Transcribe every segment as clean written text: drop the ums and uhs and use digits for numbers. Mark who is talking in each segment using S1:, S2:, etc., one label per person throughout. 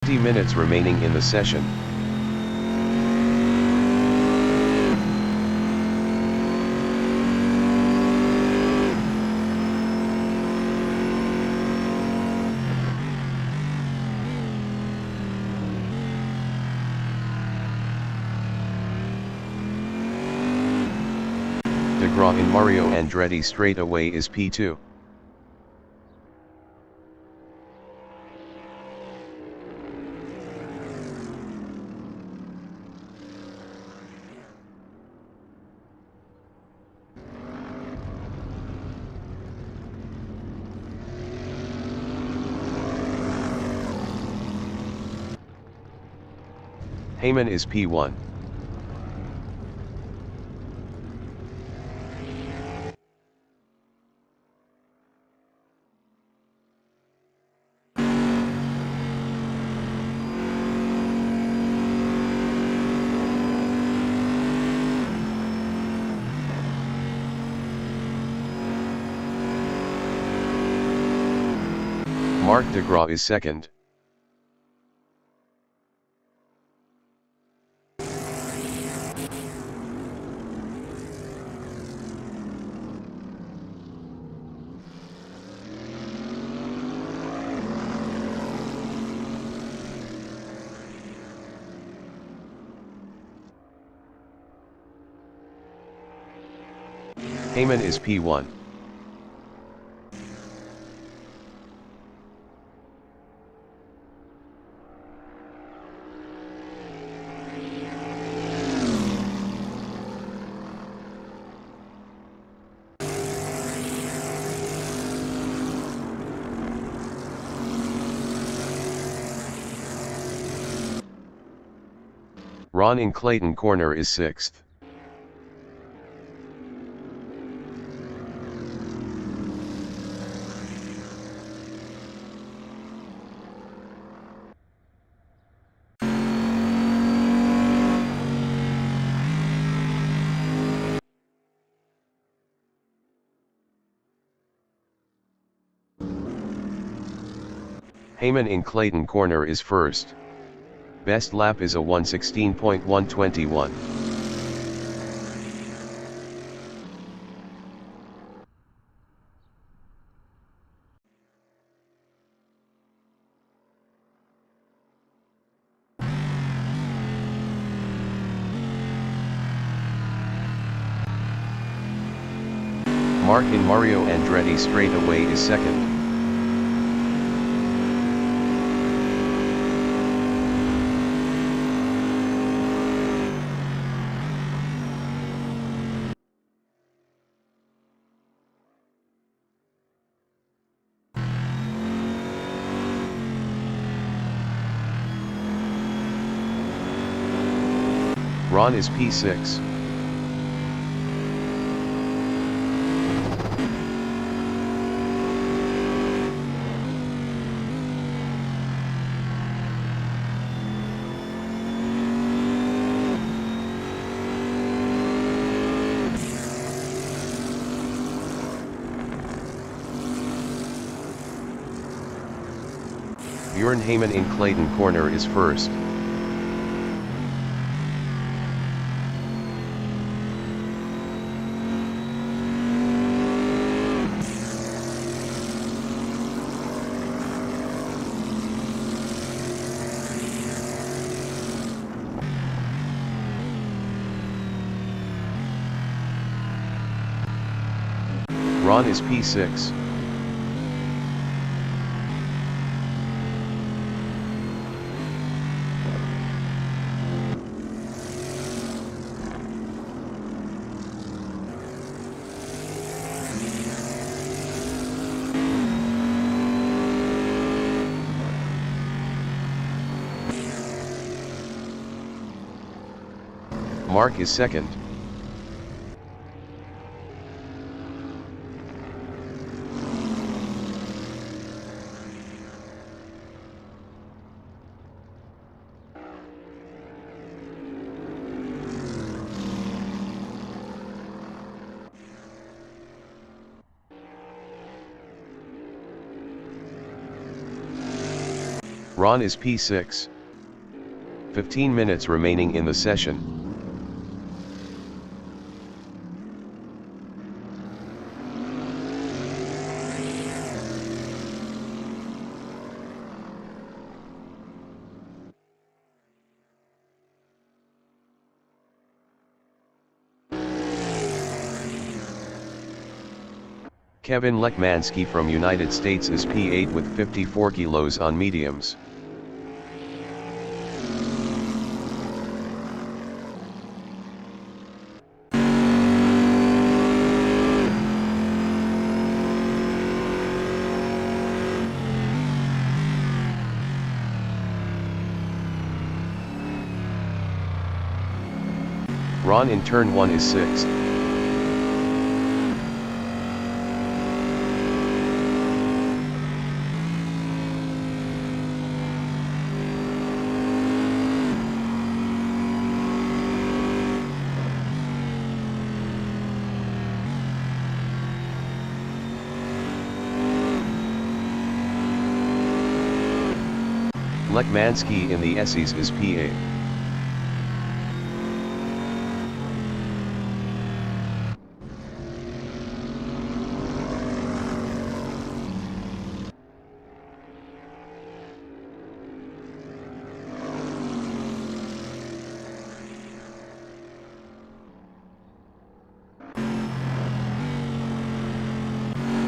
S1: 20 minutes remaining in the session. DeGraw in Mario Andretti straight away is P2. Heyman is P1. Mark DeGraw is second. Heyman is P1. Ron in Clayton Corner is sixth. Heyman in Clayton Corner is first. Best lap is a 1:16.121. Mark in Mario Andretti straight away is second. Ron is P6. Bjorn Heyman in Clayton Corner is first. Ron is P6. Mark is second. Ron is P6. 15 minutes remaining in the session. Kevin Lekmansky from United States is P8 with 54 kilos on mediums. Ron in turn 1 is 6th. Lekmansky in the Essies is P8.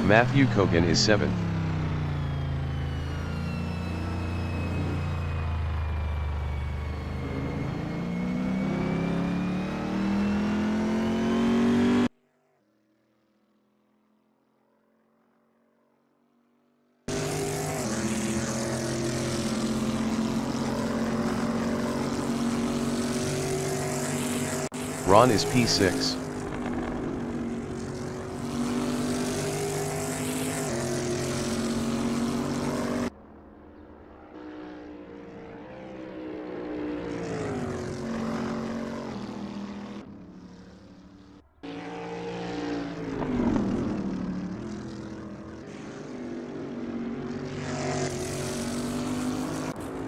S1: Matthew Kogan is 7th. Ron is P6.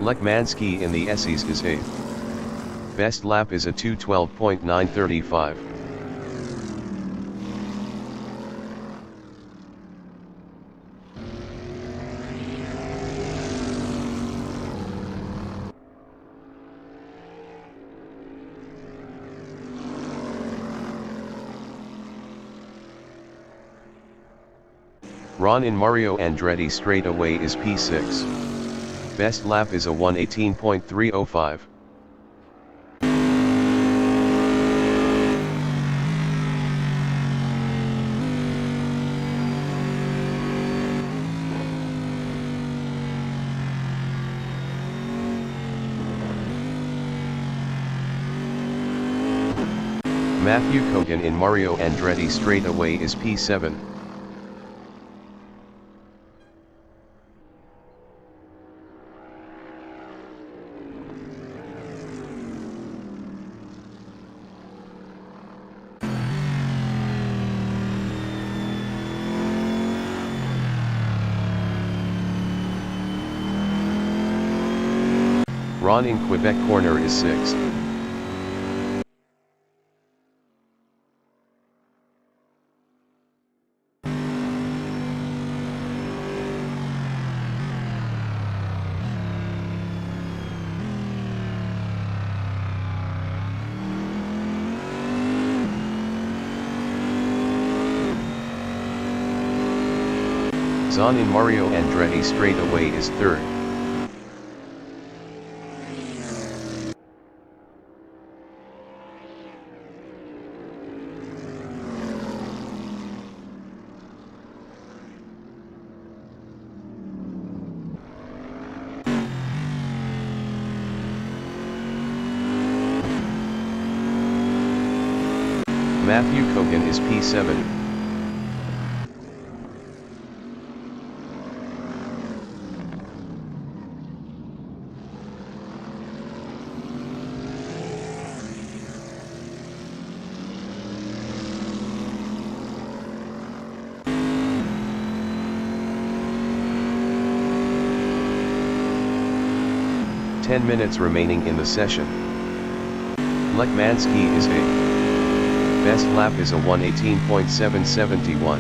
S1: Lekmansky in the Essies is 8th. Best lap is a 2:12.935. Ron in Mario Andretti straightaway is P6. Best lap is a 1:18.305. Matthew Kogan in Mario Andretti straightaway is P7. Ron in Quebec corner is 6th. Zahn in Mario Andretti straightaway is 3rd. Matthew Kogan is P7. 10 minutes remaining in the session. Lekmanski is 8th. Best lap is a 1:18.771.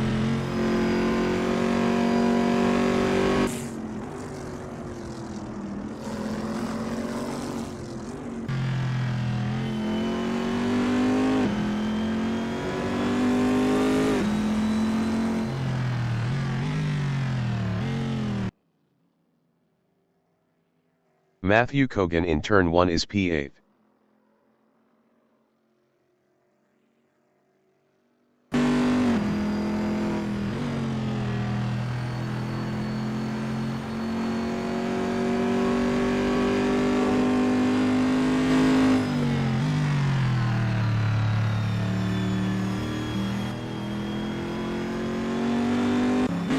S1: Matthew Kogan in turn 1 is P8.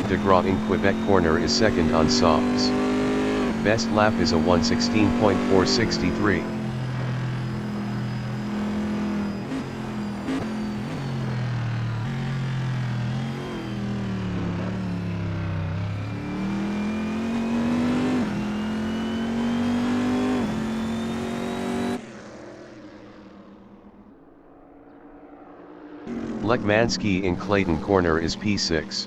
S1: DeGraw in Quebec corner is second on softs. Best lap is a 1:16.463. Lekmanski in Clayton corner is P6.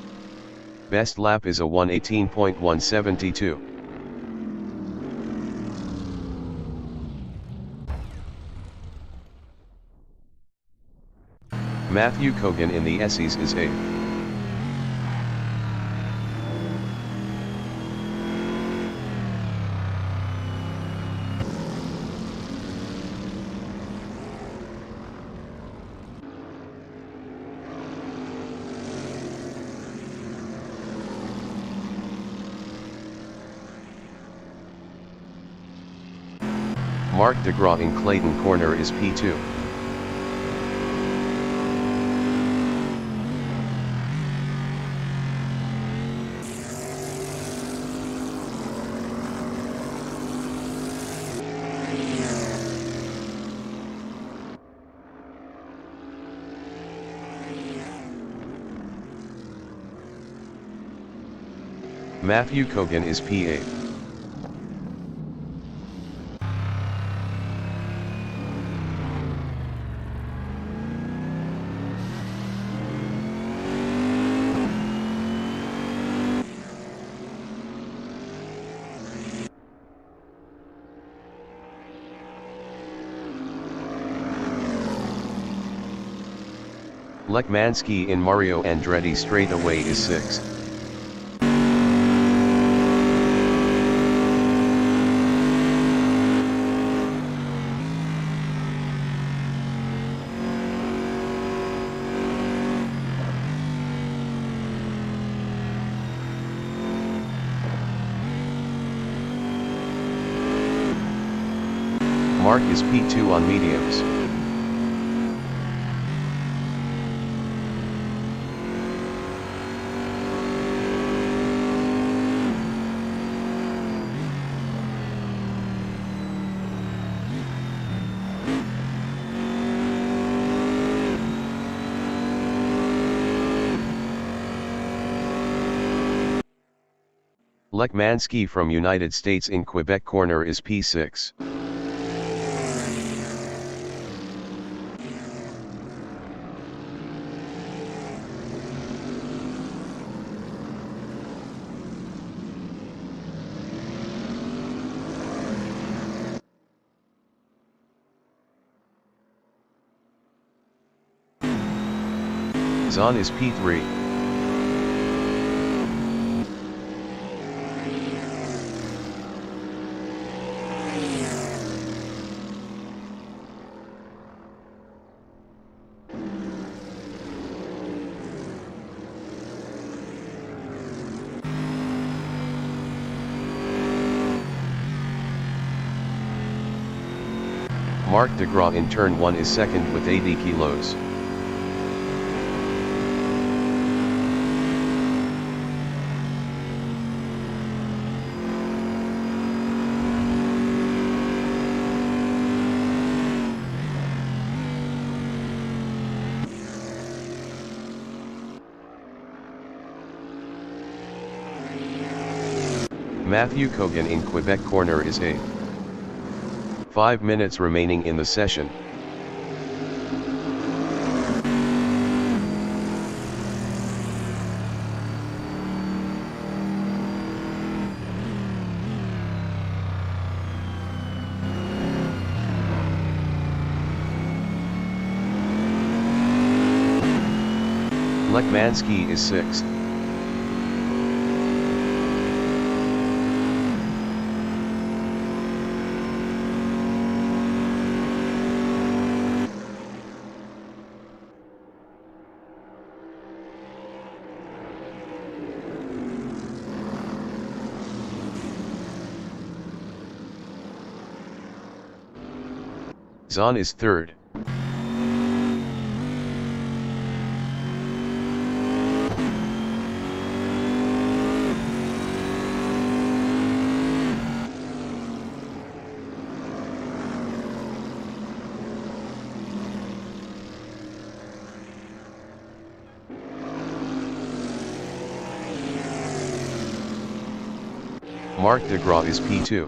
S1: Best lap is a 1:18.172. Matthew Kogan in the Essies is 8th. Mark DeGraw in Clayton corner is P2. Matthew Kogan is P8. Lekmanski in Mario Andretti straightaway is 6th. Mark is P2 on mediums. Lekmanski from United States in Quebec corner is P6. Zahn is P3. Mark DeGraw in turn 1 is second with 80 kilos. Matthew Kogan in Quebec corner is 8th. 5 minutes remaining in the session. Lekmansky is 6th. Zahn is 3rd. Mark de Graaf is P2.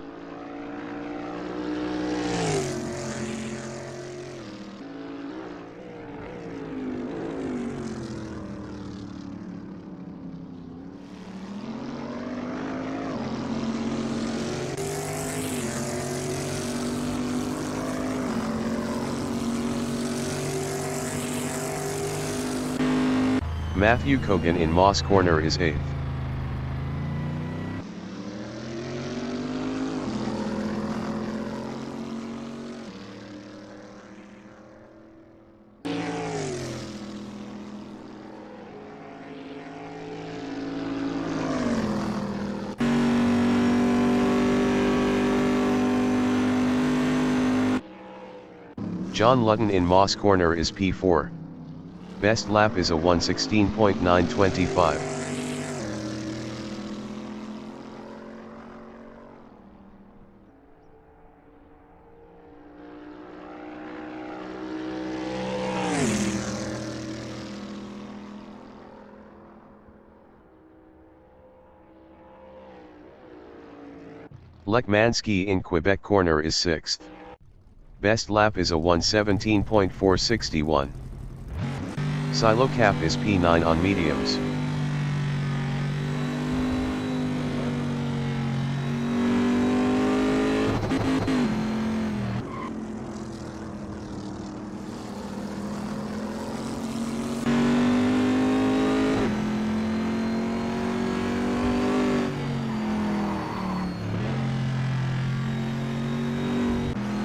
S1: Matthew Kogan in Moss Corner is 8th. John Lutton in Moss Corner is P4. Best lap is a 1:16.925. Lekmansky in Quebec Corner is 6th. Best lap is a 1:17.461. Silo Cap is P9 on mediums.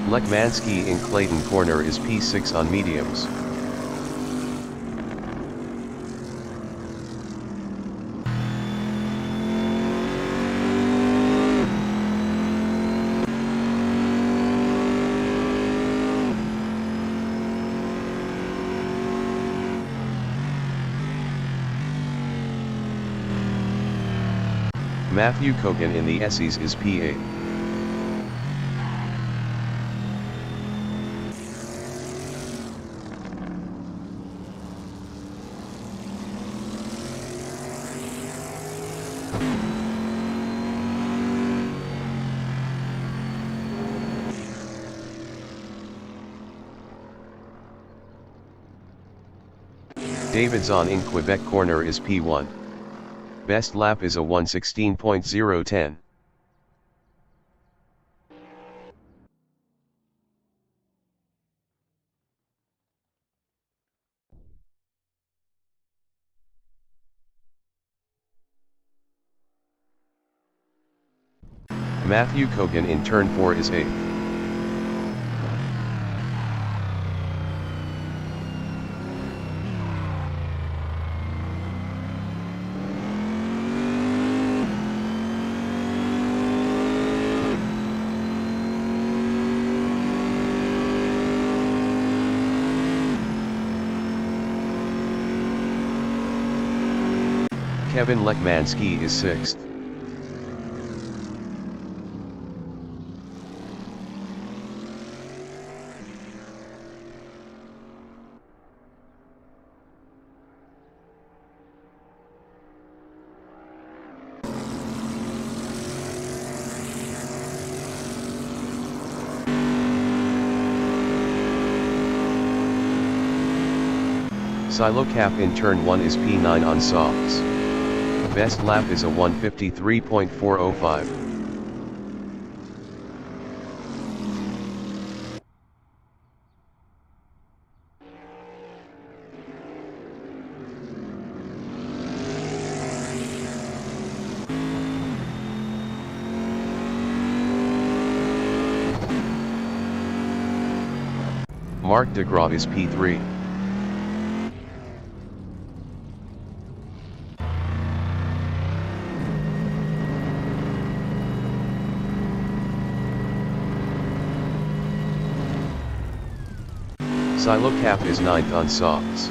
S1: Lekmansky in Clayton Corner is P6 on mediums. Matthew Kogan in the Essies is P8. David Zahn in Quebec Corner is P1. Best lap is a 1:16.010. Matthew Kogan in Turn 4 is 8th. Kevin Lekmansky is 6th. Silo cap in turn 1 is P9 on softs. Best lap is a 1:53.405. Marc Degraw is P3. Silo cap is 9th on softs.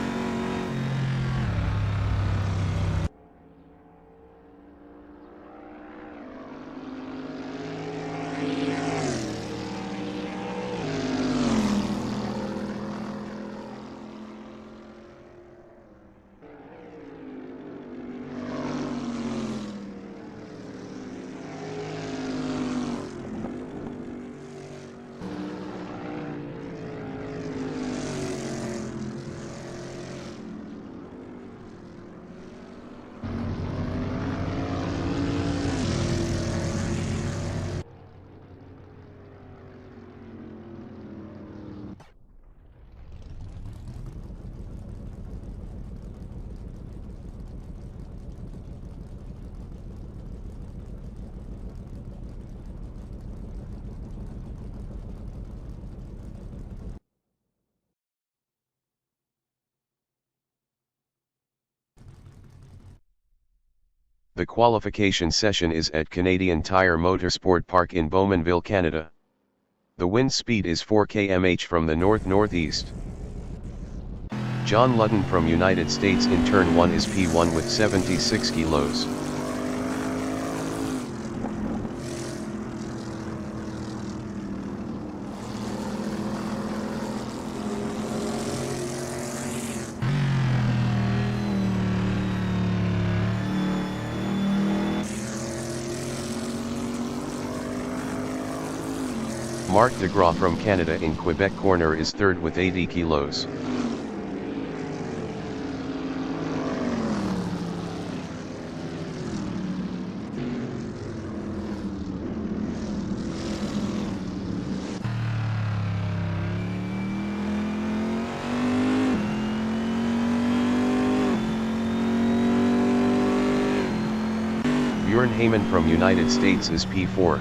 S1: The qualification session is at Canadian Tire Motorsport Park in Bowmanville, Canada. The wind speed is 4 km/h from the north-northeast. John Ludden from United States in turn 1 is P1 with 76 kilos. Marc Degraw from Canada in Quebec corner is third with 80 kilos. Bjorn Heyman from United States is P4.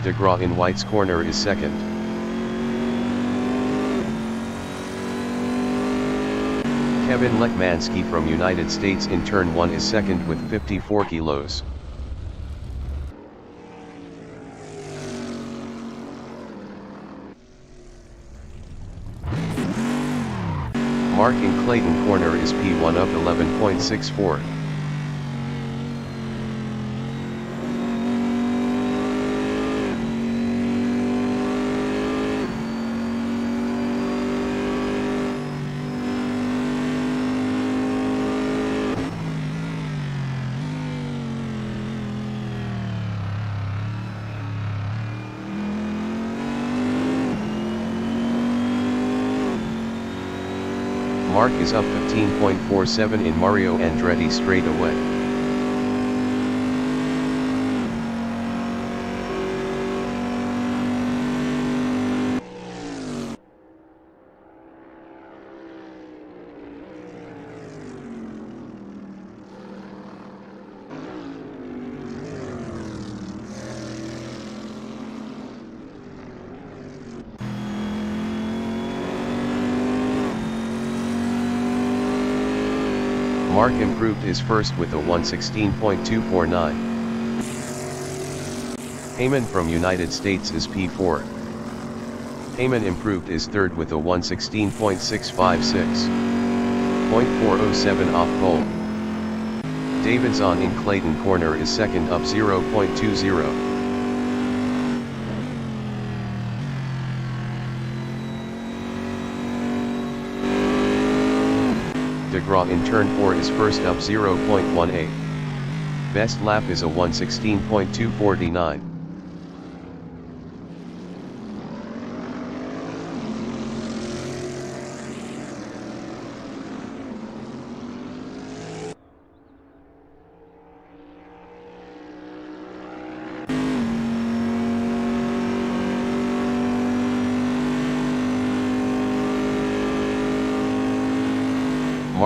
S1: Degraw in White's corner is second. Kevin Lekmansky from United States in turn 1 is second with 54 kilos. Mark in Clayton corner is P1 up 11.64. Mark is up 15.47 in Mario Andretti straightaway. Mark improved his first with a 1:16.249. Heyman from United States is P4. Heyman improved his third with a 1:16.656. 0.407 off pole. Davidson in Clayton corner is second up 0.20. De Gras in turn 4 is first up 0.18. Best lap is a 1:16.249.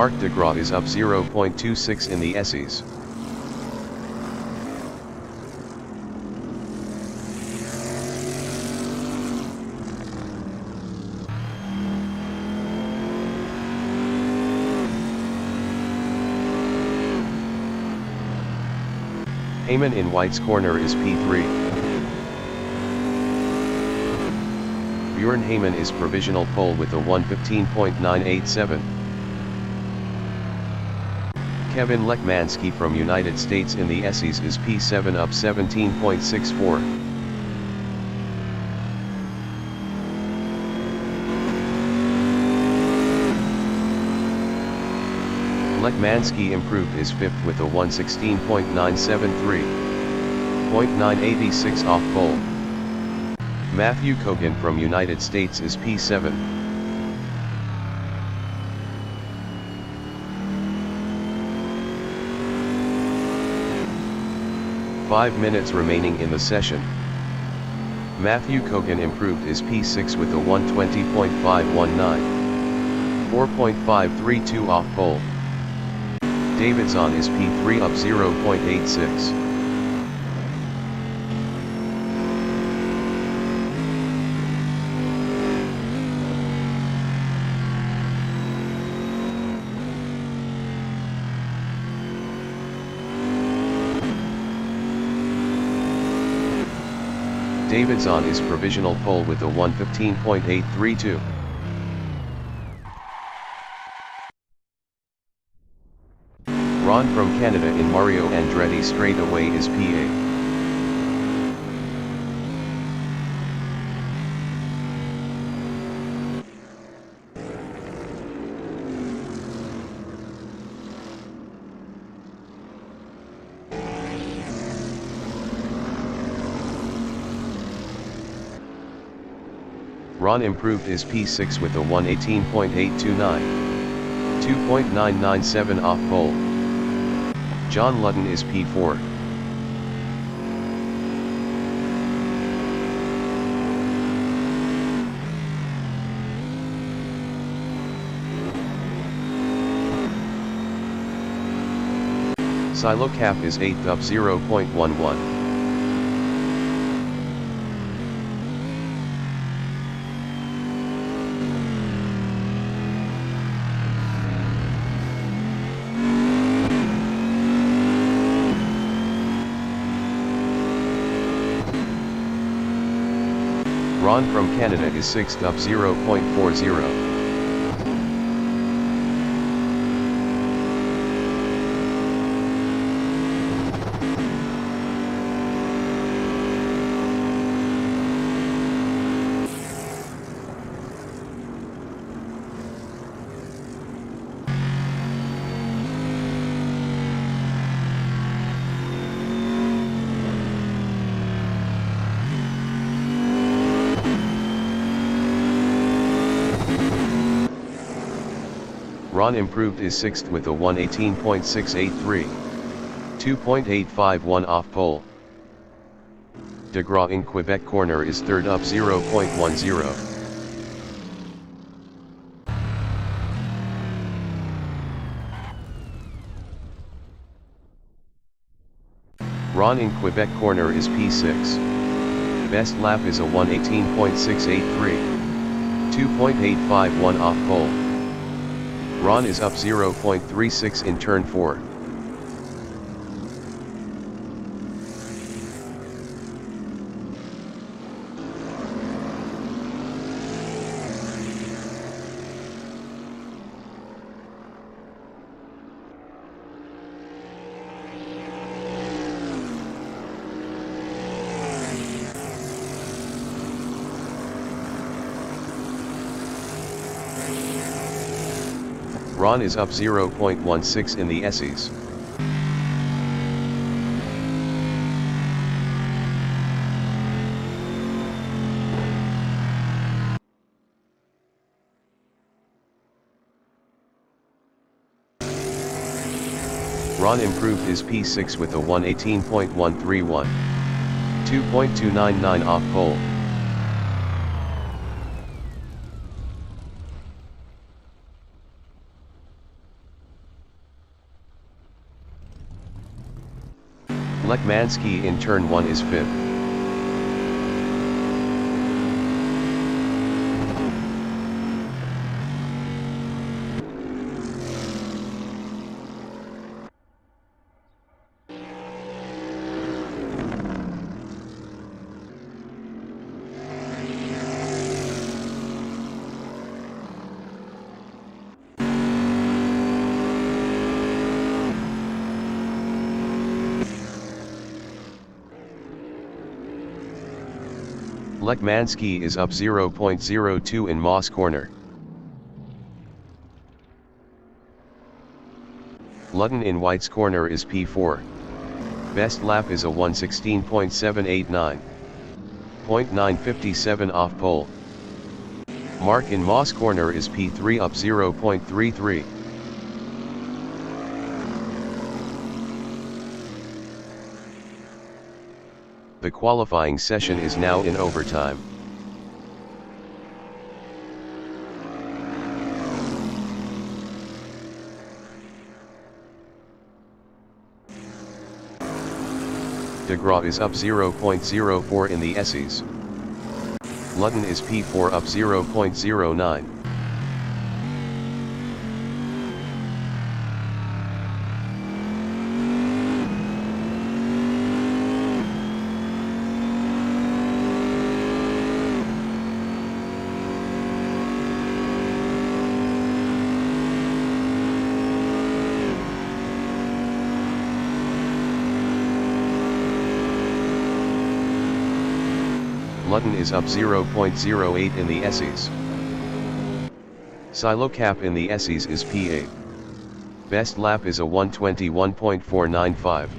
S1: Marc De Gras is up 0.26 in the S's. Heyman in White's corner is P3. Bjorn Heyman is provisional pole with a 1:15.987. Kevin Lekmansky from United States in the S's is P7 up 17.64. Lekmansky improved is 5th with a 1:16.973. 0.986 off pole. Matthew Kogan from United States is P7. Five minutes remaining in the session. Matthew Kogan improved is P6 with a 1:20.519. 4.532 off pole. Davidson is P3 up 0.86. Davidson is provisional pole with a 1:15.832. Ron from Canada in Mario Andretti straightaway is P8. Ron improved is P6 with a 1:18.829. 2.997 off pole. John Lutton is P4. Silo Cap is 8th up 0.11. Ron from Canada is 6th up 0.40. Ron improved is 6th with a 1:18.683. 2.851 off pole. De Gras in Quebec corner is 3rd up 0.10. Ron in Quebec corner is P6. Best lap is a 1:18.683. 2.851 off pole. Ron is up 0.36 in turn 4. Ron is up 0.16 in the SEs. Ron improved his P6 with a 118.131. 2.299 off pole. Lekmanski in turn 1 is 5th. Lekmanski is up 0.02 in Moss corner. Ludden in White's corner is P4. Best lap is a 116.789. 0.957 off pole. Mark in Moss corner is P3 up 0.33. The qualifying session is now in overtime. DeGraw is up 0.04 in the SEs. Ludden is P4 up 0.09. Ludden is up 0.08 in the SEs. Silo Cap in the SEs is P8. Best lap is a 121.495.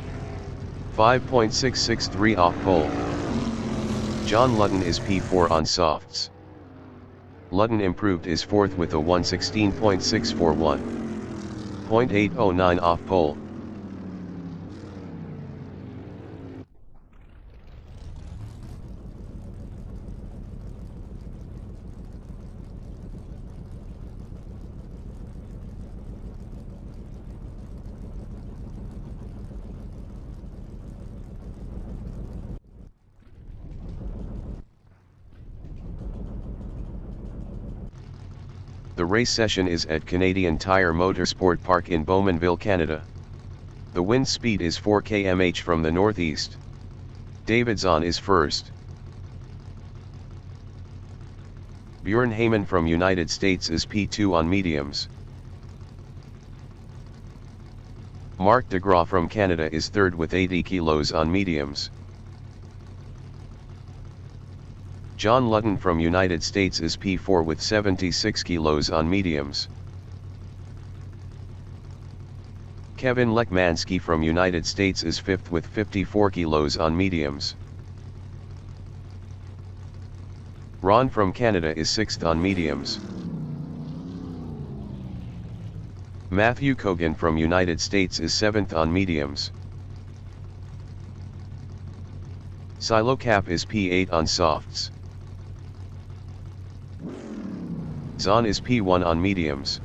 S1: 5.663 off pole. John Ludden is P4 on softs. Ludden improved his 4th with a 116.641. 0.809 off pole. The race session is at Canadian Tire Motorsport Park in Bowmanville, Canada. The wind speed is 4 km/h from the northeast. Davidson is first. Bjorn Heyman from United States is P2 on mediums. Mark DeGraw from Canada is third with 80 kilos on mediums. John Ludden from United States is P4 with 76 kilos on mediums. Kevin Lekmanski from United States is 5th with 54 kilos on mediums. Ron from Canada is 6th on mediums. Matthew Cogan from United States is 7th on mediums. Silo Cap is P8 on softs. Zahn is P1 on mediums.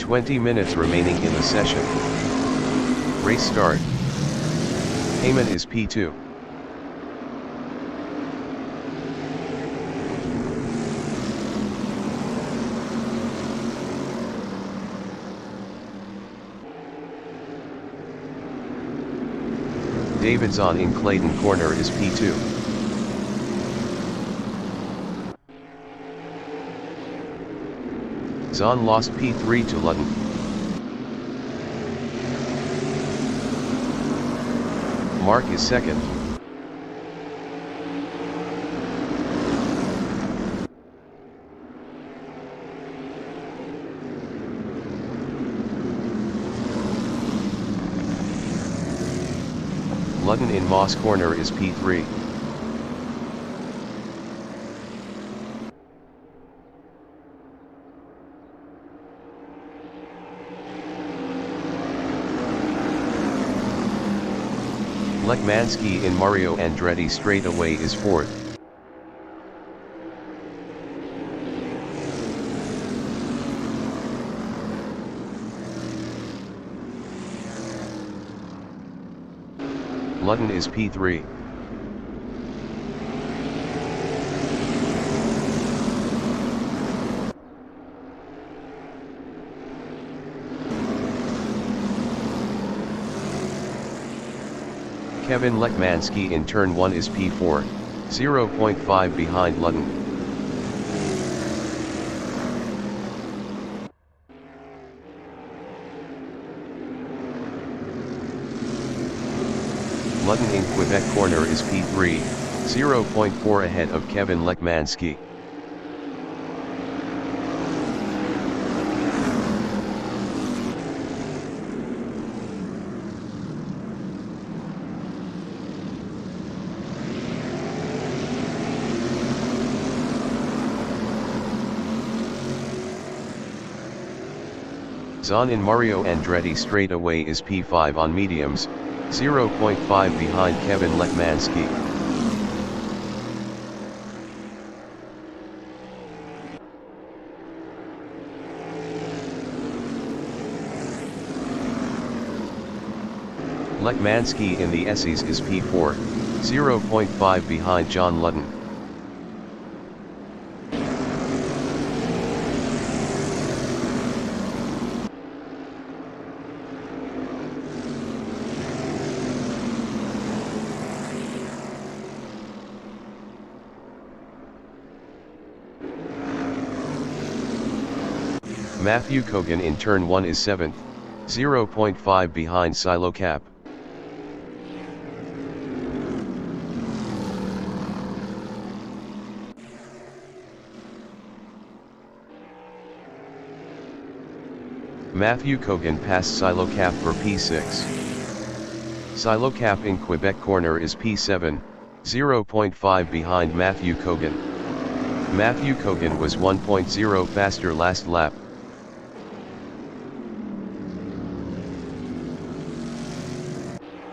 S1: 20 minutes remaining in the session. Race start. Heyman is P2. David Zahn in Clayton corner is P2. Zahn lost P3 to Ludden. Mark is second. Ludden in Moss corner is P3. Lekmanski in Mario Andretti straightaway is fourth. Ludden is P3. Kevin Lekmanski in turn 1 is P4, 0.5 behind Ludden. Ludden in Quebec corner is P3, 0.4 ahead of Kevin Lekmanski. Zahn in Mario Andretti straightaway is P5 on mediums, 0.5 behind Kevin Lekmanski. Lekmanski in the Essies is P4, 0.5 behind John Ludden. Matthew Kogan in turn 1 is 7th, 0.5 behind Silo Cap. Matthew Kogan passed Silo Cap for P6. Silo Cap in Quebec corner is P7, 0.5 behind Matthew Kogan. Matthew Kogan was 1.0 faster last lap.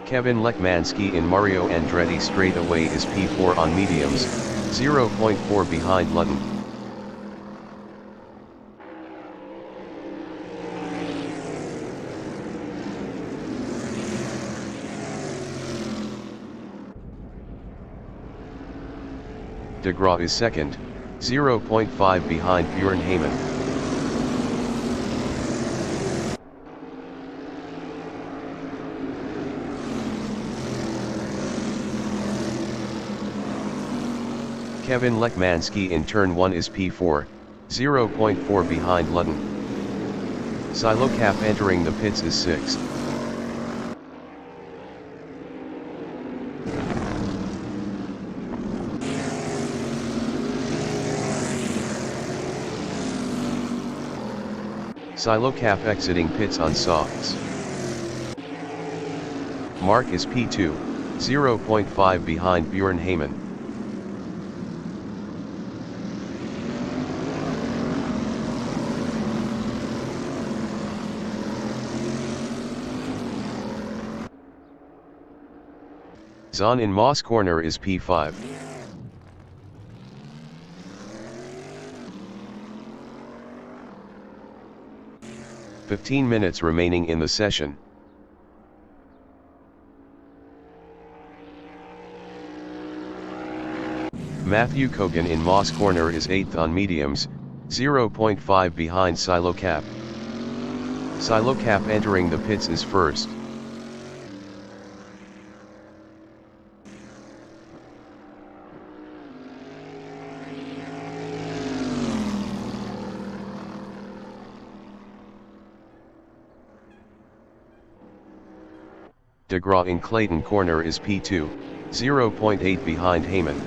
S1: Kevin Lekmanski in Mario Andretti straightaway is P4 on mediums, 0.4 behind Ludden. DeGraw is second, 0.5 behind Bjorn Heyman. Kevin Lekmanski in turn 1 is P4, 0.4 behind Ludden. Silo Cap entering the pits is 6th. Silo Cap exiting pits on softs. Mark is P2, 0.5 behind Bjorn Heyman. Zahn in Moss corner is P5. 15 minutes remaining in the session. Matthew Kogan in Moss corner is 8th on mediums, 0.5 behind Silo Cap. Silo Cap entering the pits is first. DeGraw in Clayton corner is P2, 0.8 behind Heyman.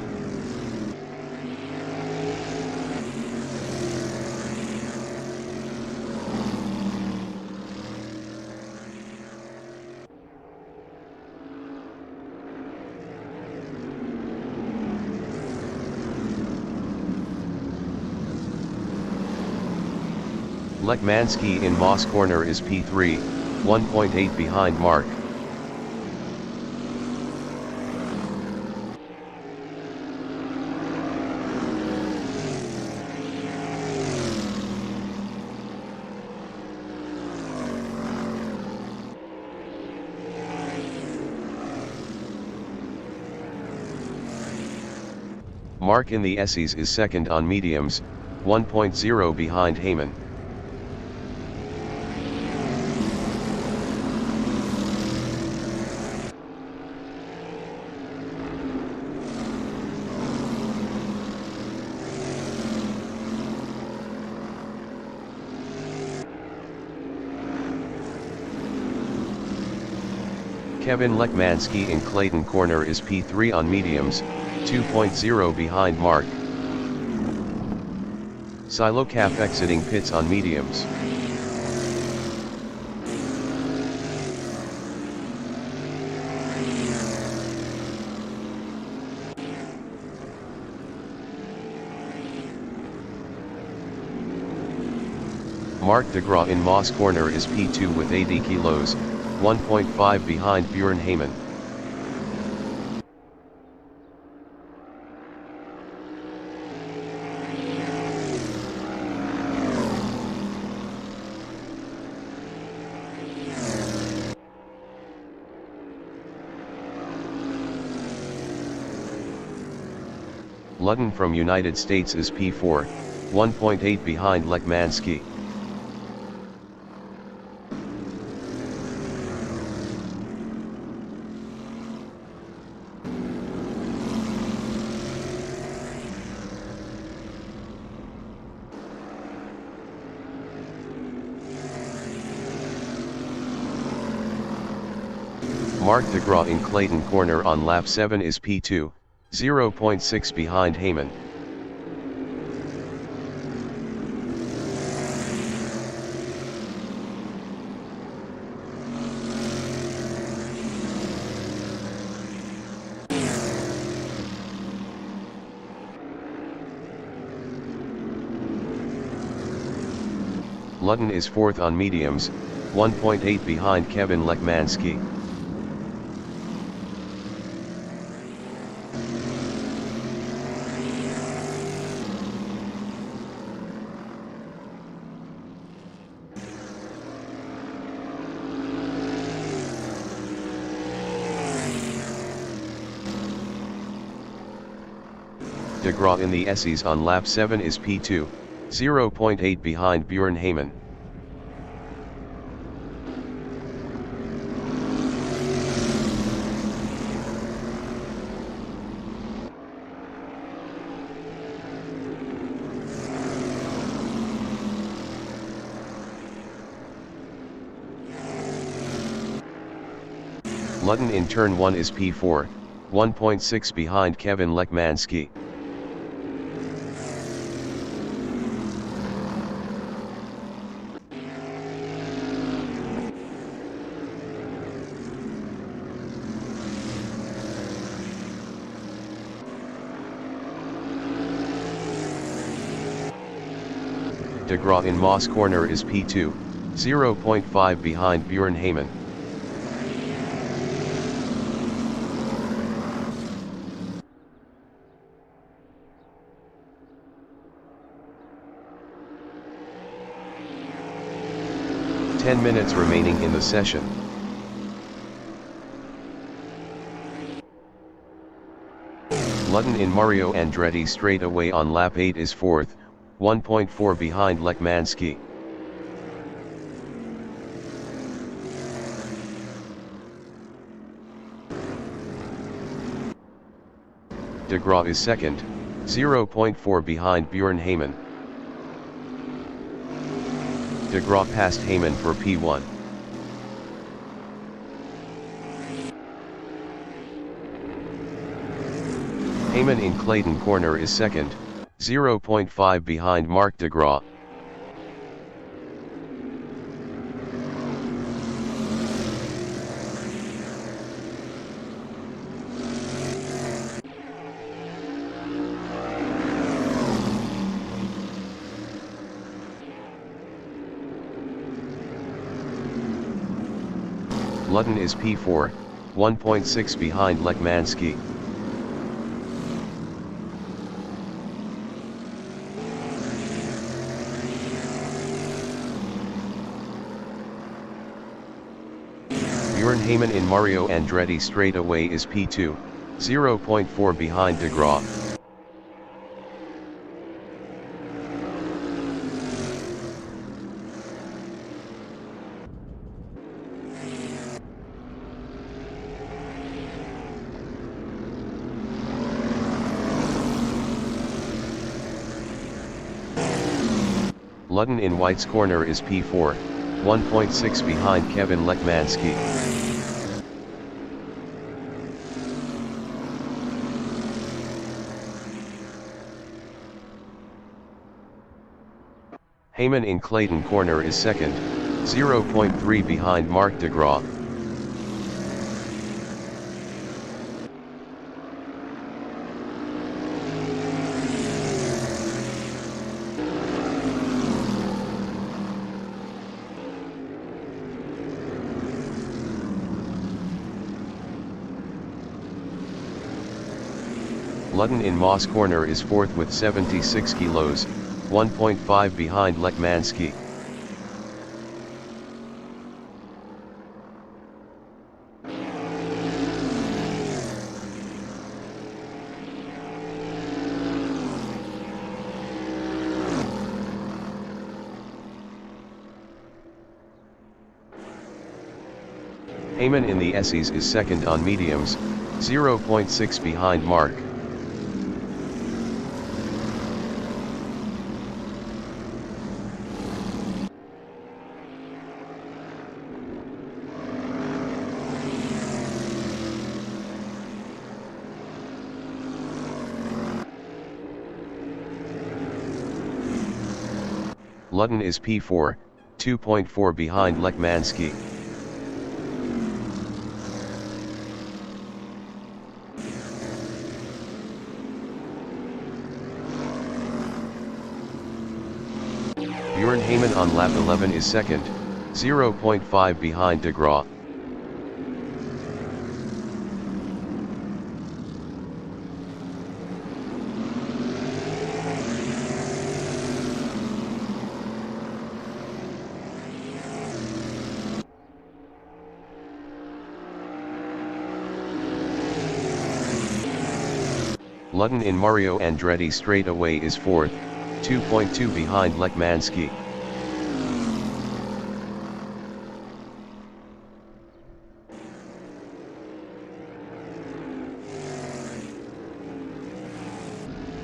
S1: Lekmansky in Moss corner is P3, 1.8 behind Mark. Mark in the Essies is second on mediums, 1.0 behind Heyman. Kevin Lekmansky in Clayton corner is P3 on mediums, 2.0 behind Mark. Silo Cap exiting pits on mediums. Mark DeGraw in Moss corner is P2 with 80 kilos, 1.5 behind Bjorn Heyman. Ludden from United States is P4, 1.8 behind Lekmansky. Mark DeGraw in Clayton corner on lap 7 is P2, 0.6 behind Heyman. Ludden is 4th on mediums, 1.8 behind Kevin Lekmansky. DeGraw in the Essies on lap 7 is P2, 0.8 behind Bjorn Heyman. Ludden in turn 1 is P4, 1.6 behind Kevin Lekmansky. DeGraw in Moss corner is P2, 0.5 behind Bjorn Heyman. 10 minutes remaining in the session. Ludden in Mario Andretti straight away on lap 8 is 4th, 1.4 behind Lekmanski. De Graaf is 2nd, 0.4 behind Bjorn Heyman. De Graaf passed Heyman for P1. Heyman in Clayton corner is 2nd, 0.5 behind Marc de Graaf. Ludden is P4, 1.6 behind Lekmanski. Bjorn Heyman in Mario Andretti straight away is P2, 0.4 behind de Graaf. Ludden in White's corner is P4, 1.6 behind Kevin Lekmanski. Heyman in Clayton corner is 2nd, 0.3 behind Marc de Graaf. Ludden in Moss corner is 4th with 76 kilos, 1.5 behind Lekmanski. Heyman in the Essies is 2nd on mediums, 0.6 behind Marc. Ludden is P4, 2.4 behind Lekmanski. Bjorn Heyman on lap 11 is 2nd, 0.5 behind de Graaf. Ludden in Mario Andretti straight away is 4th, 2.2 behind Lekmanski.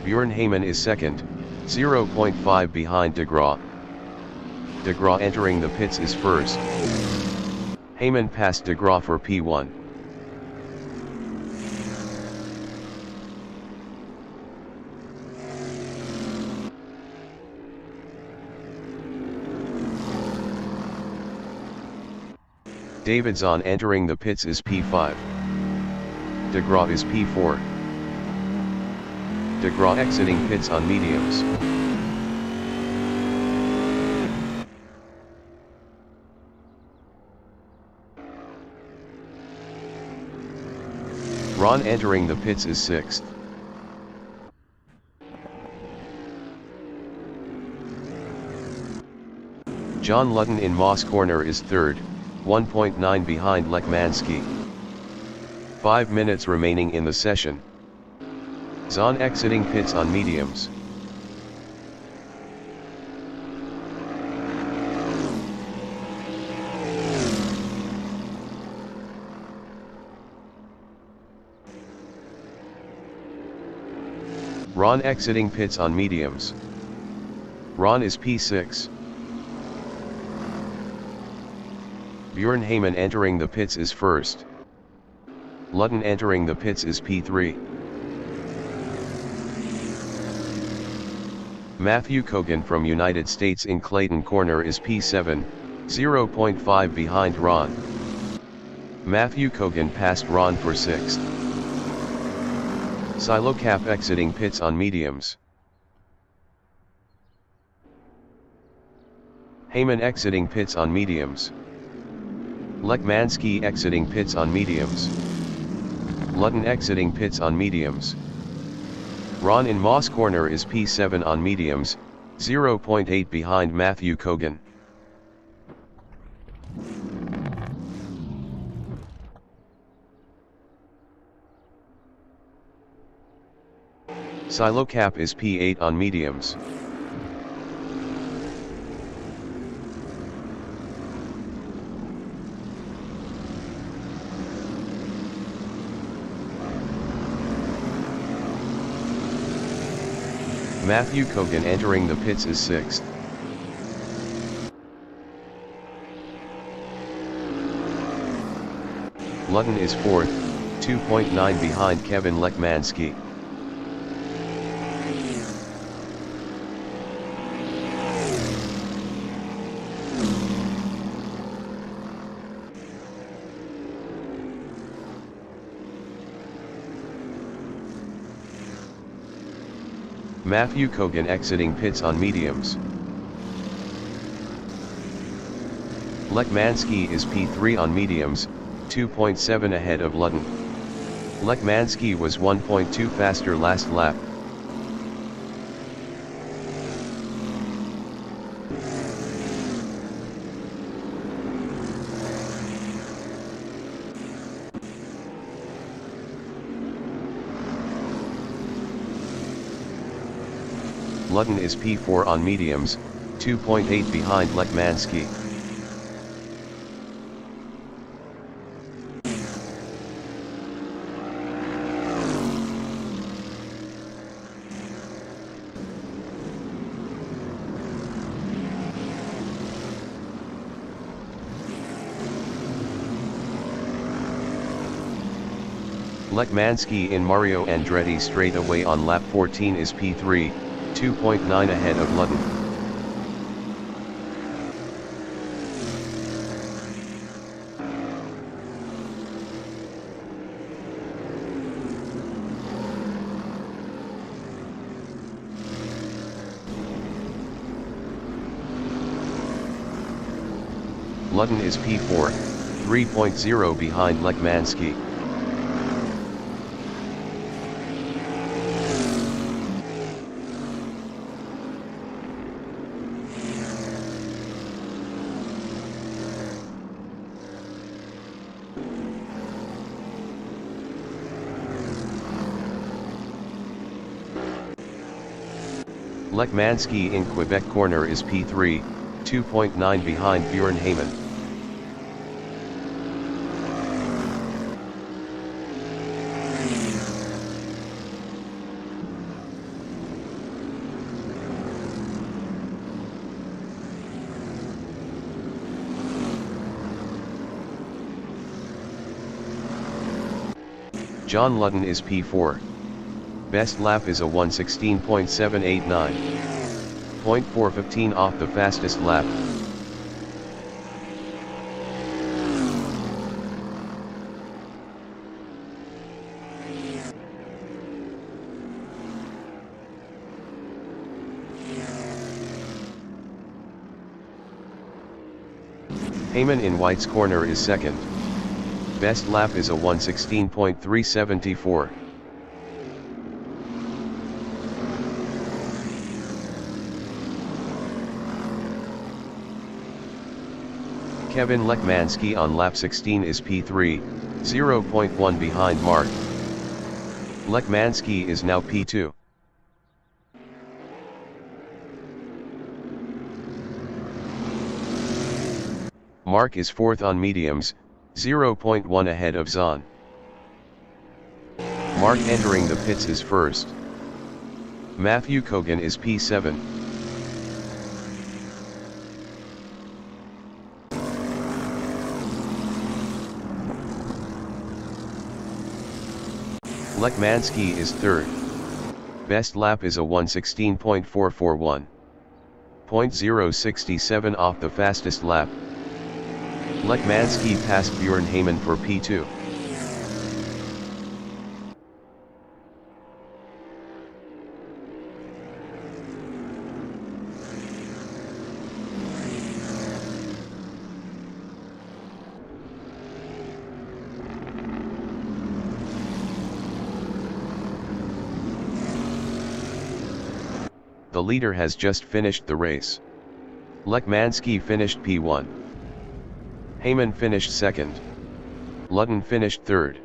S1: Bjorn Heyman is 2nd, 0.5 behind de Graaf. De Graaf entering the pits is 1st. Heyman passed de Graaf for P1. Davidson entering the pits is P5. De Graaf is P4. De Graaf exiting pits on mediums. Ron entering the pits is 6th. John Ludden in Moss corner is third, 1.9 behind Lekmanski. 5 minutes remaining in the session. Zahn exiting pits on mediums. Ron exiting pits on mediums. Ron is P6. Björn Heyman entering the pits is first. Ludden entering the pits is P3. Matthew Kogan from United States in Clayton corner is P7, 0.5 behind Ron. Matthew Kogan passed Ron for 6th. Silo Cap exiting pits on mediums. Heyman exiting pits on mediums. Lekmanski exiting pits on mediums. Ludden exiting pits on mediums. Ron in Moss corner is P7 on mediums, 0.8 behind Matthew Kogan. Silo Cap is P8 on mediums. Matthew Kogan entering the pits is 6th. Ludden is 4th, 2.9 behind Kevin Lekmanski. Matthew Kogan exiting pits on mediums. Lekmanski is P3 on mediums, 2.7 ahead of Ludden. Lekmanski was 1.2 faster last lap. Ludden is P4 on mediums, 2.8 behind Lekmanski. Lekmanski in Mario Andretti straightaway on lap 14 is P3, 2.9 ahead of Ludden. Ludden is P4, 3.0 behind Lekmanski. Lekmanski in Quebec corner is P3, 2.9 behind Björn Heyman. John Ludden is P4. Best lap is a 1:16.789. 0.415 off the fastest lap. Heyman in White's corner is second. Best lap is a 1:16.374. Kevin Lekmanski on lap 16 is P3, 0.1 behind Mark. Lekmanski is now P2. Mark is 4th on mediums, 0.1 ahead of Zahn. Mark entering the pits is 1st. Matthew Kogan is P7. Lekmanski is 3rd. Best lap is a 1:16.441. 0.067 off the fastest lap. Lekmanski passed Bjorn Heyman for P2. The leader has just finished the race. Lekmanski finished P1. Heyman finished 2nd. Ludden finished 3rd.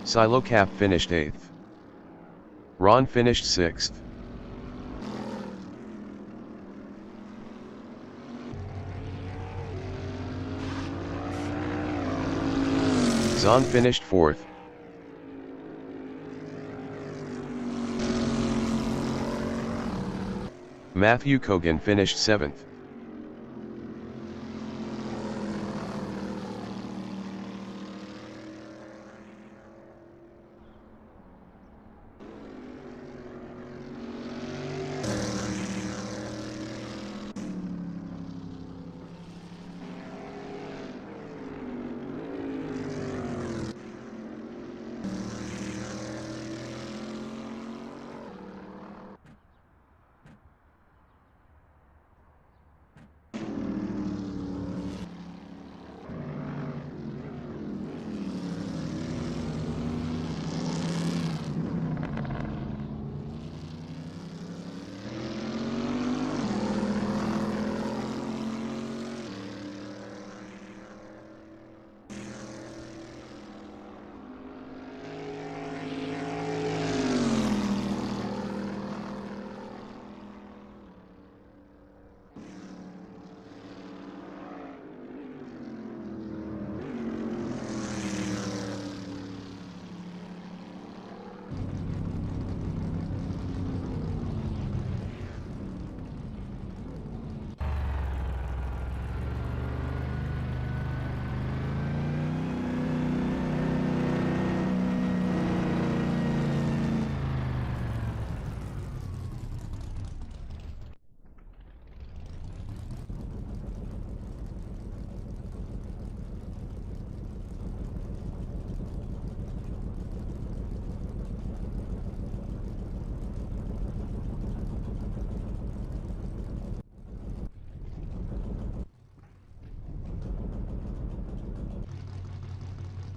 S1: Silocap finished 8th. Ron finished 6th. Zahn finished 4th. Matthew Kogan finished 7th.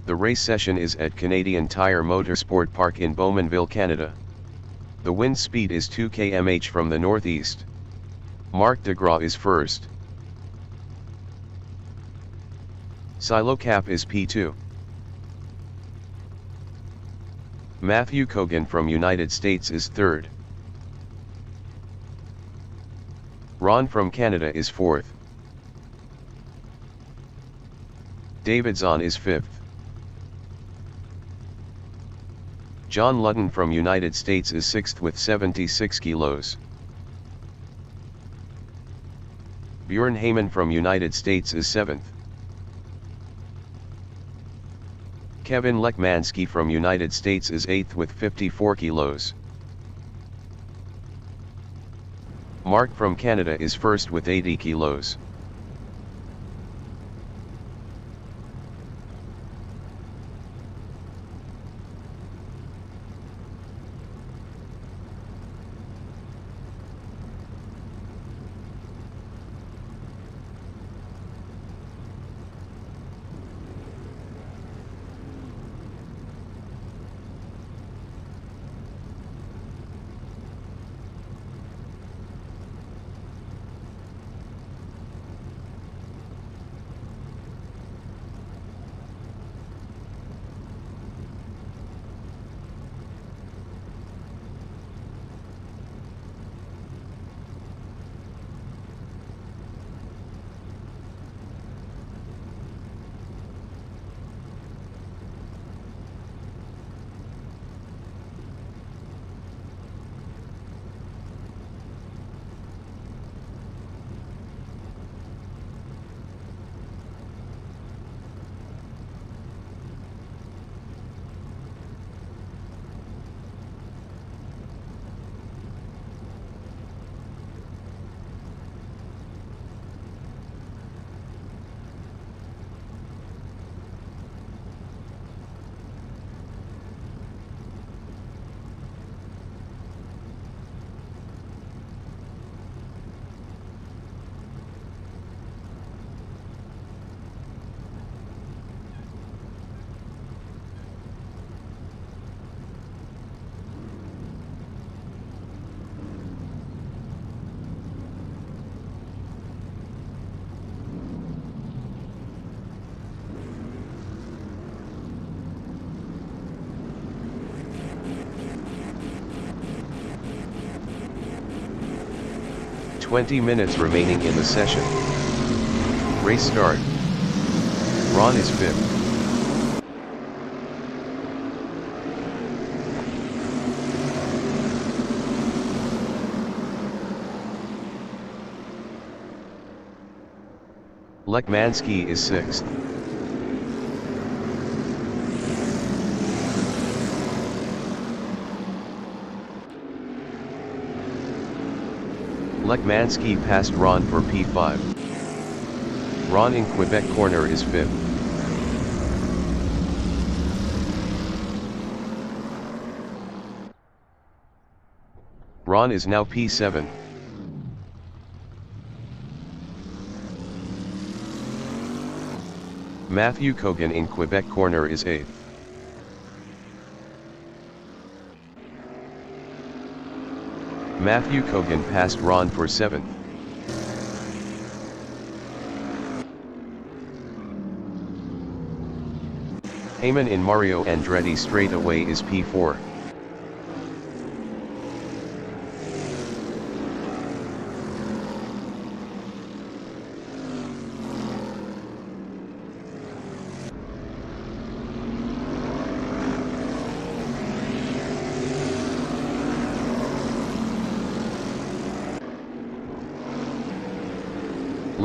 S1: The race session is at Canadian Tire Motorsport Park in Bowmanville, Canada. The wind speed is 2 km/h from the northeast. Marc Degraw is 1st. Silocap is P2. Matthew Kogan from United States is 3rd. Ron from Canada is 4th. David Zahn is 5th. John Ludden from United States is 6th with 76 kilos. Bjorn Heyman from United States is 7th. Kevin Lekmanski from United States is 8th with 54 kilos. Mark from Canada is 1st with 80 kilos. 20 minutes remaining in the session. Race start. Ron is fifth. Lekmansky is sixth. Lekmansky passed Ron for P5. Ron in Quebec corner is fifth. Ron is now P7. Matthew Kogan in Quebec corner is 8th. Matthew Kogan passed Ron for 7th. Heyman in Mario Andretti straightaway is P4.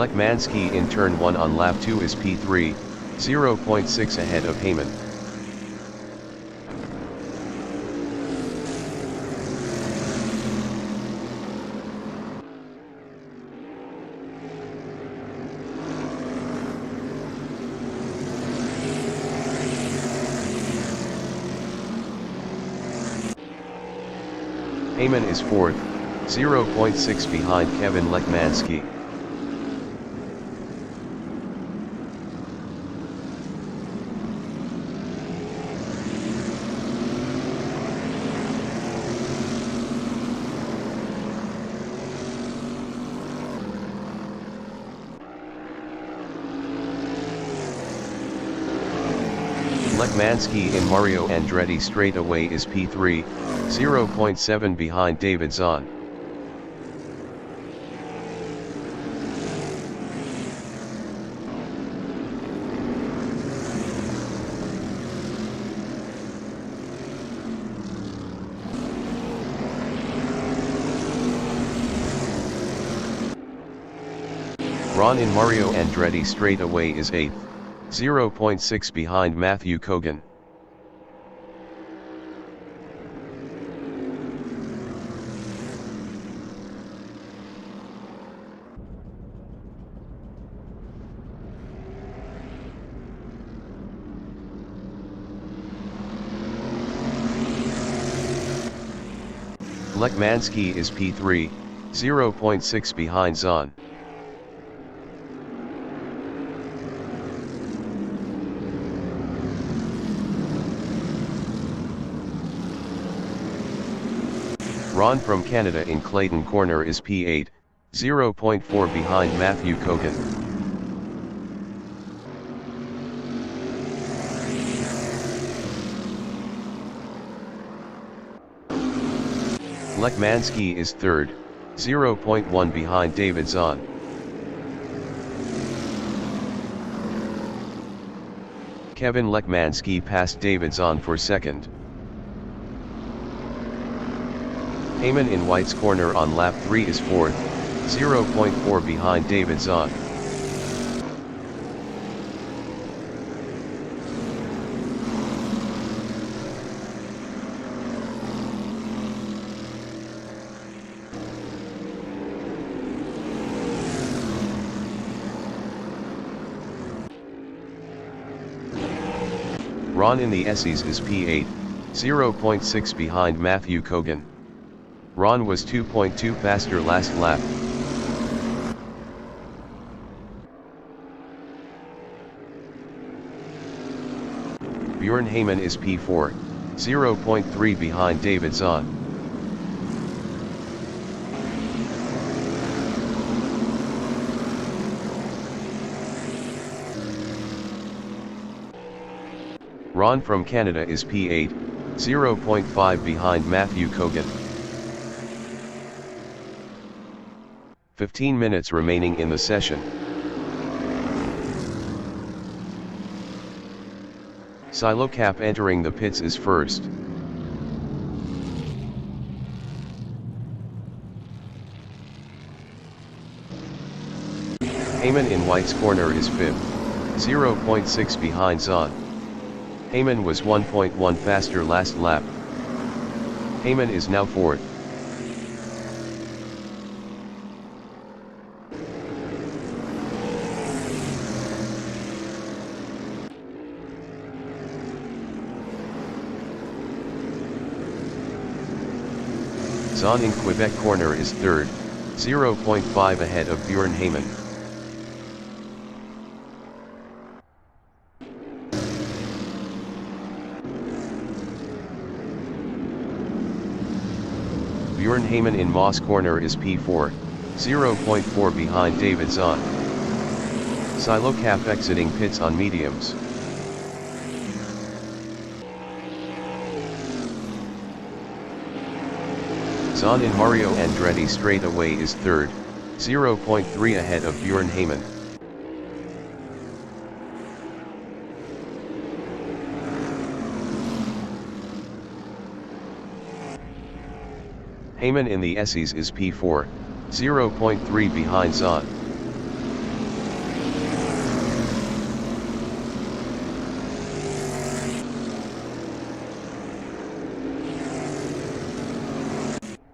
S1: Lekmansky in turn 1 on lap 2 is P3, 0.6 ahead of Heyman. Heyman is 4th, 0.6 behind Kevin Lekmansky. Lekmansky in Mario Andretti straightaway is P3, 0.7 behind David Zahn. Ron in Mario Andretti straightaway is 8th. 0.6 behind Matthew Kogan. Lekmansky is P3, 0.6 behind Zahn. Ron from Canada in Clayton corner is P8, 0.4 behind Matthew Kogan. Lekmansky is 3rd, 0.1 behind David Zahn. Kevin Lekmansky passed David Zahn for 2nd. Heyman in White's corner on lap 3 is 4th, 0.4 behind David Zahn. Ron in the Essies is P8, 0.6 behind Matthew Kogan. Ron was 2.2 faster last lap. Bjorn Heyman is P4, 0.3 behind David Zahn. Ron from Canada is P8, 0.5 behind Matthew Kogan. 15 minutes remaining in the session. Silo Cap entering the pits is first. Heyman in White's corner is 5th, 0.6 behind Zahn. Heyman was 1.1 faster last lap. Heyman is now 4th. Zahn in Quebec corner is 3rd, 0.5 ahead of Bjorn Heyman. Bjorn Heyman in Moss corner is P4, 0.4 behind David Zahn. Silo Cap exiting pits on mediums. Zahn in Mario Andretti straightaway is 3rd, 0.3 ahead of Bjorn Heyman. Heyman in the Essies is P4, 0.3 behind Zahn.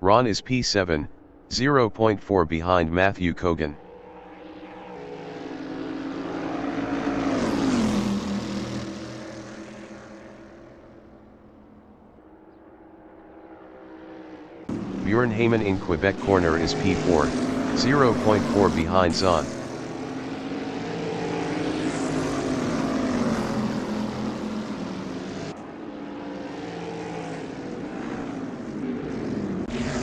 S1: Ron is P7, 0.4 behind Matthew Kogan. Bjorn Heyman in Quebec corner is P4, 0.4 behind Zahn.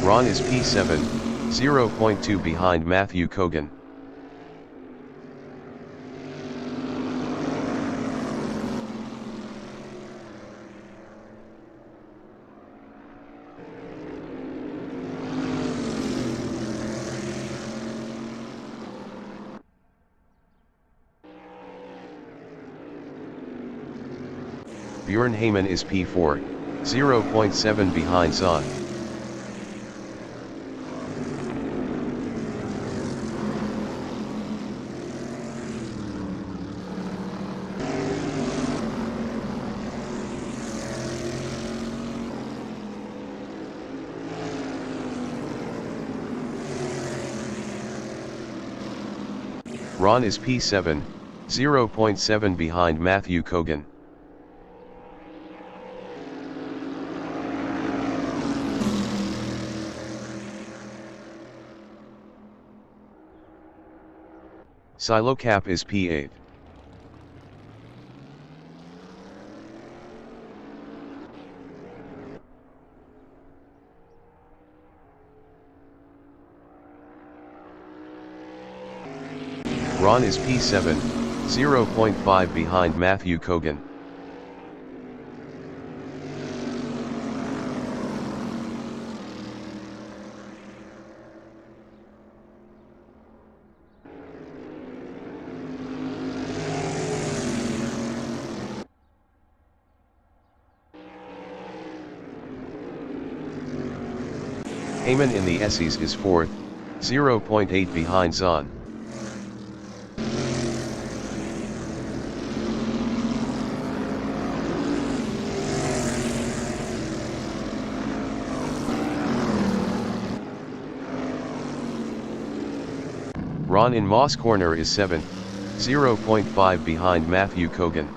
S1: Ron is P7, 0.2 behind Matthew Kogan. Bjorn Heyman is P4, 0.7 behind Zahn. Ron is P7, 0.7 behind Matthew Kogan. Silo Cap is P8. Ron is P7, 0.5 behind Matthew Kogan. Heyman in the Essies is 4th, 0.8 behind Zahn. Ron in Moss corner is 7th, 0.5 behind Matthew Kogan.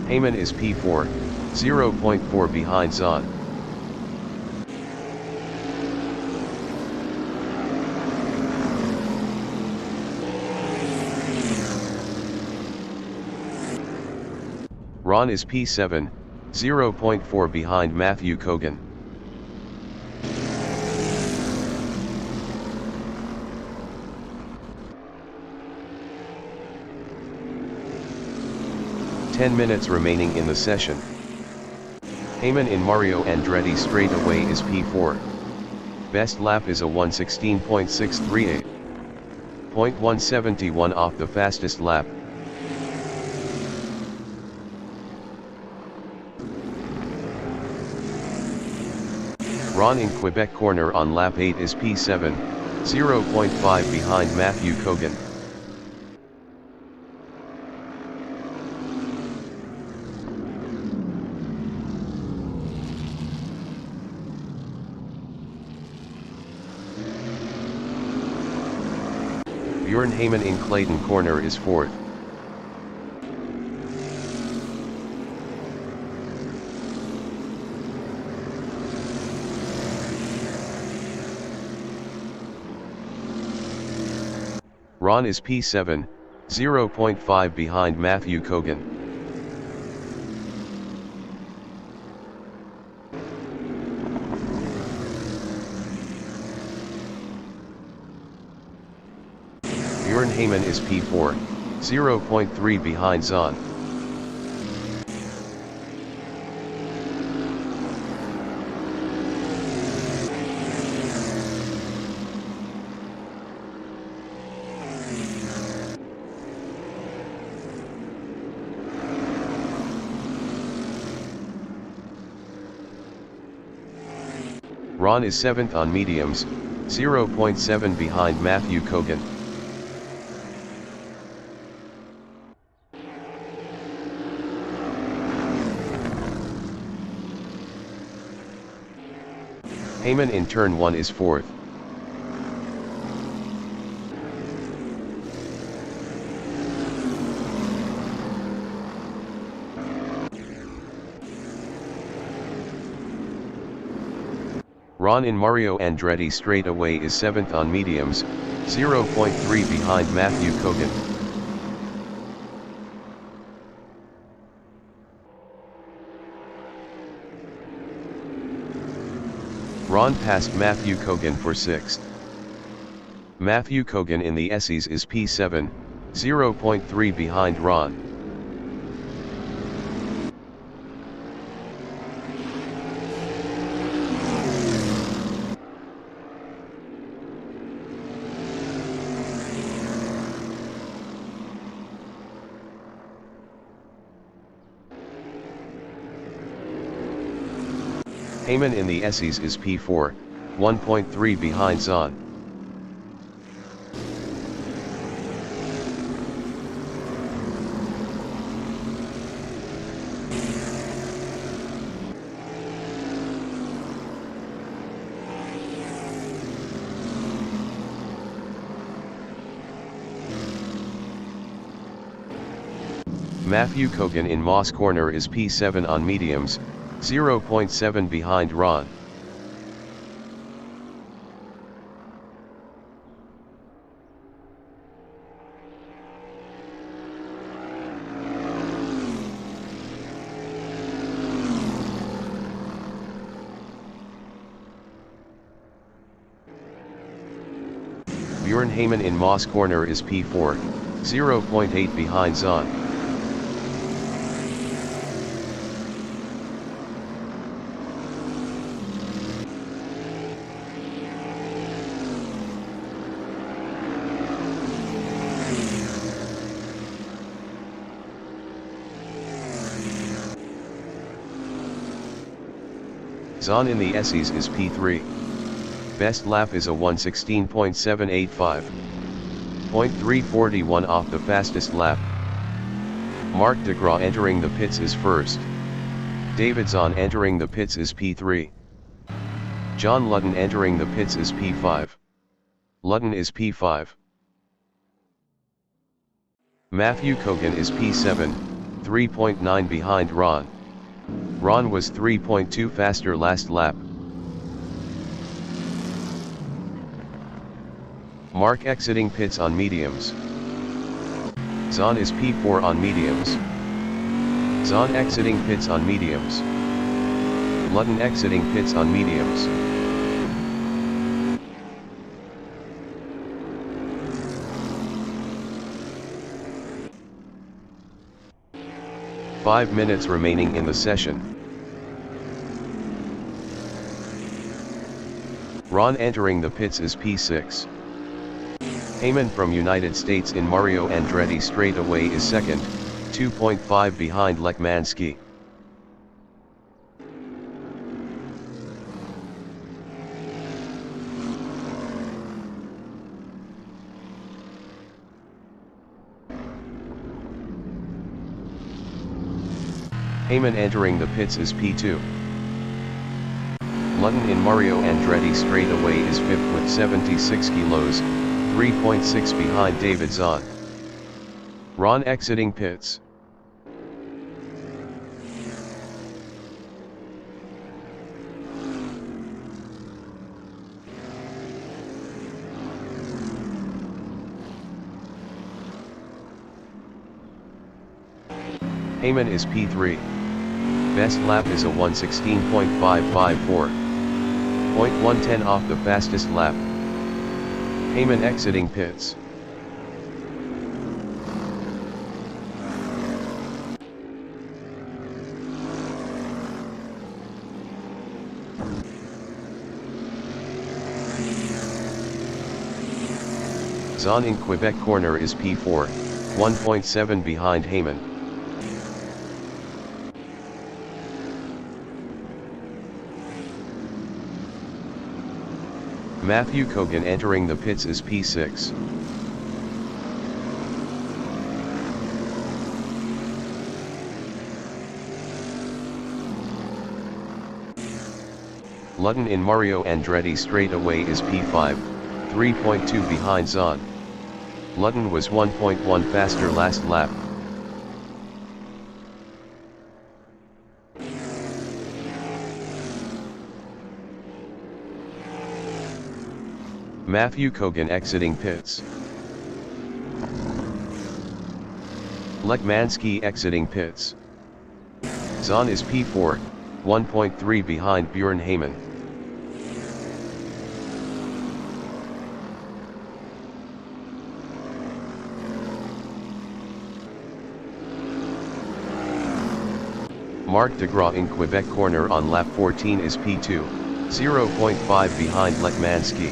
S1: Heyman is P4, 0.4 behind Zahn. Ron is P7, 0.4 behind Matthew Kogan. 10 minutes remaining in the session. Heyman in Mario Andretti straightaway is P4. Best lap is a 1:16.638. 0.171 off the fastest lap. Ron in Quebec corner on lap 8 is P7, 0.5 behind Matthew Kogan. Bjorn Heyman in Clayton corner is 4th. Ron is P7, 0.5 behind Matthew Kogan. Bjorn Heyman is P4, 0.3 behind Zahn. Ron is 7th on mediums, 0.7 behind Matthew Kogan. Heyman in turn 1 is 4th. Ron in Mario Andretti straightaway is 7th on mediums, 0.3 behind Matthew Kogan. Ron passed Matthew Kogan for 6th. Matthew Kogan in the Essies is P7, 0.3 behind Ron. Heyman in the Essies is P4, 1.3 behind Zahn. Matthew Kogan in Moss corner is P7 on mediums, 0.7 behind Ron. Bjorn Heyman in Moss corner is P4, 0.8 behind Zahn. Zahn in the Essies is P3. Best lap is a 1:16.785. 0.341 off the fastest lap. Marc Degraw entering the pits is 1st. David Zahn entering the pits is P3. John Ludden entering the pits is P5. Ludden is P5. Matthew Kogan is P7, 3.9 behind Ron. Ron was 3.2 faster last lap. Mark exiting pits on mediums. Zahn is P4 on mediums. Zahn exiting pits on mediums. Ludden exiting pits on mediums. 5 minutes remaining in the session. Ron entering the pits is P6. Heyman from United States in Mario Andretti straightaway is second, 2.5 behind Lekmanski. Heyman entering the pits is P2. Lutton in Mario Andretti straightaway is 5th with 76 kilos, 3.6 behind David Zahn. Ron exiting pits. Heyman is P3. Best lap is a 1:16.554. 0.110 off the fastest lap. Heyman exiting pits. Zahn in Quebec corner is P4, 1.7 behind Heyman. Matthew Kogan entering the pits is P6. Lutton in Mario Andretti straightaway is P5, 3.2 behind Zahn. Lutton was 1.1 faster last lap. Matthew Kogan exiting pits. Lekmanski exiting pits. Zahn is P4, 1.3 behind Bjorn Heyman. Marc Degraw in Quebec corner on lap 14 is P2, 0.5 behind Lekmanski.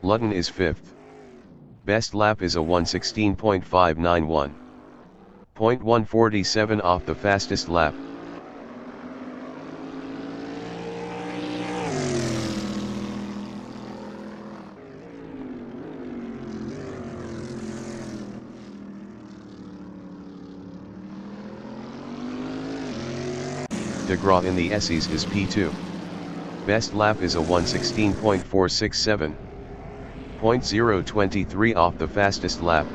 S1: Lutton is 5th. Best lap is a 1:16.591. 0.147 off the fastest lap. Degraw in the Essies is P2. Best lap is a 1:16.467. 0.023 off the fastest lap.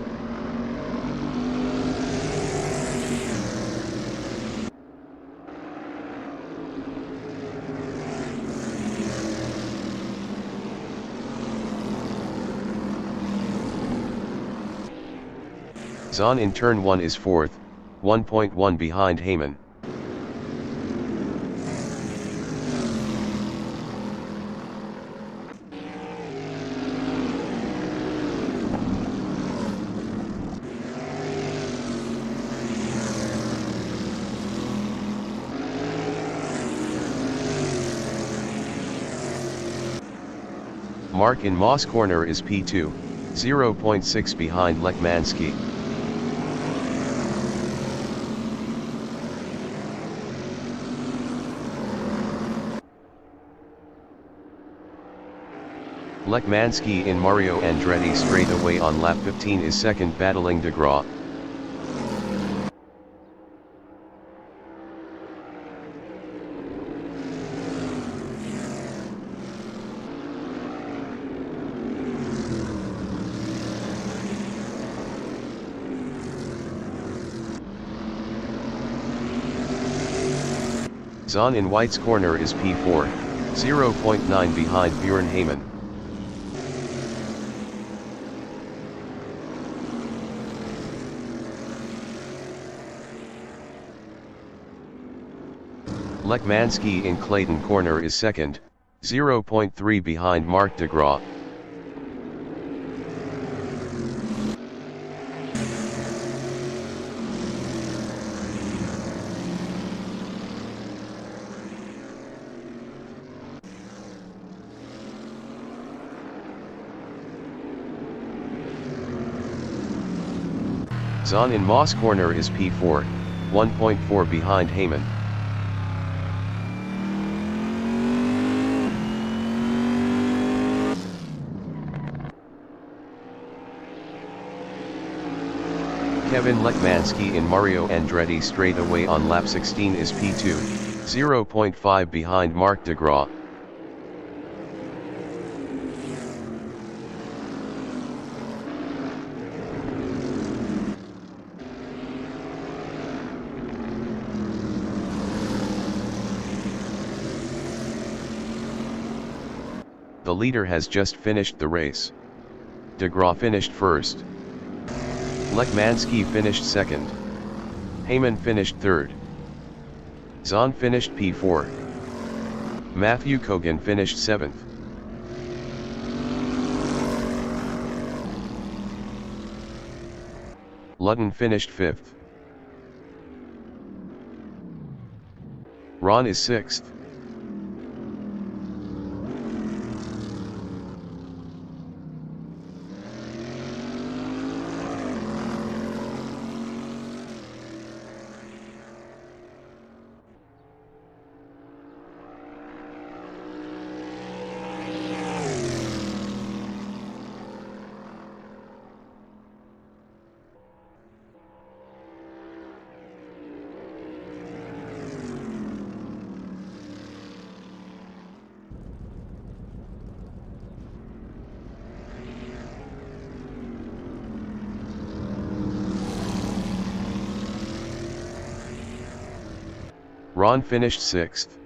S1: Zahn in turn 1 is 4th, 1.1 behind Heyman. Marc in Moss corner is P2, 0.6 behind Lekmanski. Lekmanski in Mario Andretti straightaway on lap 15 is second battling Degraw. Zahn in White's corner is P4, 0.9 behind Bjorn Heyman. Lekmanski in Clayton corner is second, 0.3 behind Marc de Graaf. Zahn in Moss corner is P4, 1.4 behind Heyman. Kevin Lekmanski in Mario Andretti straight away on lap 16 is P2, 0.5 behind Marc de Graaf. The leader has just finished the race. De Graaf finished first. Lekmanski finished second. Heyman finished third. Zahn finished P4. Matthew Kogan finished 7th. Luton finished 5th. Ron is 6th. Ron finished 6th.